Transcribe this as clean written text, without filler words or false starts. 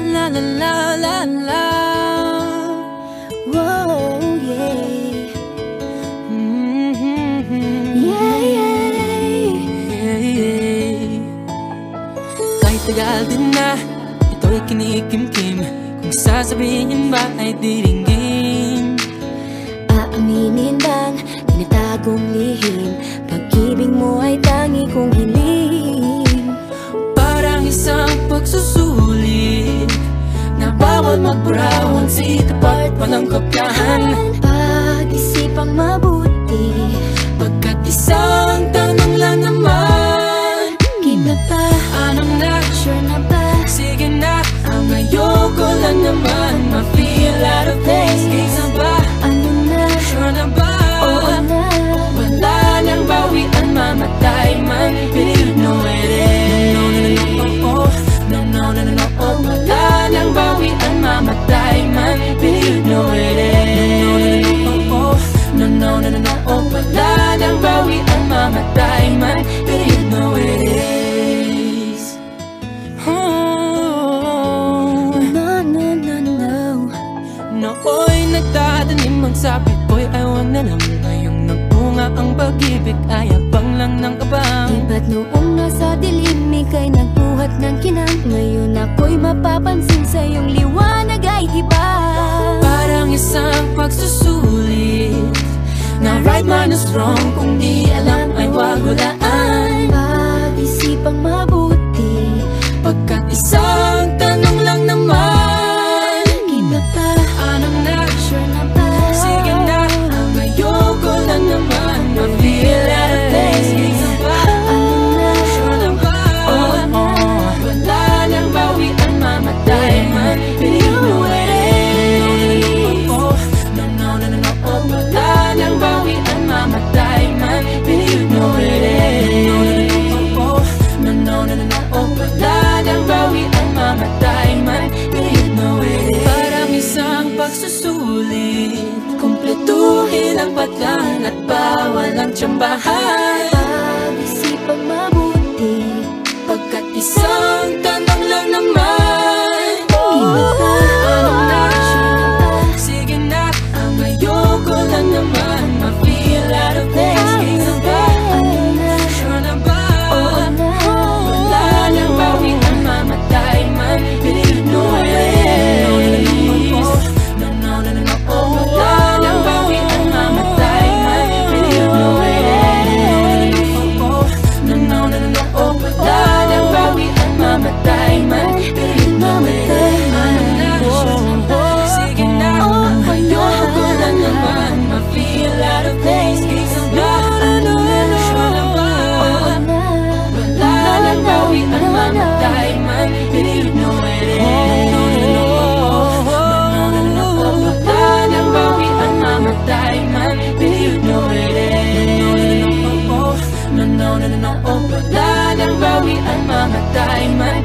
la la la la la. Whoa, yeah. Yeah, yeah. Kahit tagal din na ito'y kinikimkim, kung sasabihin ba ay diringgin. Aaminin bang tinatagong lihim, pag-ibig mo ay tangi kong hiling. Parang isang pagsusulit na bawal mag-brown, sikapat walang kopyahan. Pag-isipang mabuti, pagkat isang tanong lang naman. Kita pa, anong na? sure na ba? Sige na, ang ayoko lang naman ma-feel out of place. Kaysa ba? Ano na? Sure na ba? Oo na. Wala nang bawian, mamatay man, believe no it is. No, no, no, no, oh, no, no, no, no, oh. Wala nang bawian, mamatay man, believe no it is. No, no, no, no, oh, no, no, no, no, oh. Wala nang bawian, mamatay man, believe no it is. Nooy nagtatanim ang sabi ko'y ayaw na lang. Ngayong nagbunga ang pag-ibig ay abang lang ng kabang. Di ba't noong nasa dilim ika'y nagbuhat ng kinang, ngayon ako'y mapapansin sa iyong liwanag ay iba. Parang isang pagsusulit na right man is wrong, kung di alam ay wag hulaan. Pag-isipang mabuti, pagkat isang tanong lang naman. Kita pa, anong na? sure na ba? Sige na, ang ayoko lang naman ma-feel out of place. Kaysa ba? Ano na? Sure na ba? Oo na. Wala nang bawian, mamatay man, believe no it is. No, no, no, no, no, oh. Wala nang bawian, mamatay man, believe no it is. No, no, no, no, no, oh. Wala nang bawian, mamatay man, believe no it is. Parang isang pagsusulit, kumpletuhin ang patlan at bawal ang tsambahan. Pag-isipang mabuti, pagkat isang tanong lang naman. Kita pa, anong na? sure na ba? Sige na, ang ayoko lang naman ma-feel out of place. Kaysa ba? Ano na? Sure na ba? Oo na. Wala nang bawian, mamatay man, believe no it is. No, no, no, no, no, oh. Wala nang bawian, mamatay man, believe no it is. No, no, no, no, no, oh. Wala nang bawian, mamatay man, believe no it is. Anong na? Sige na, ang ayoko lang naman ma-feel out of place. Kaysa ba? Sure na ba? Oo na. Wala nang bawian, mamatay man, believe no it is. Wala nang bawian, mamatay man, believe no it is. No, no, no, no, oh. Wala nang bawian, mamatay man,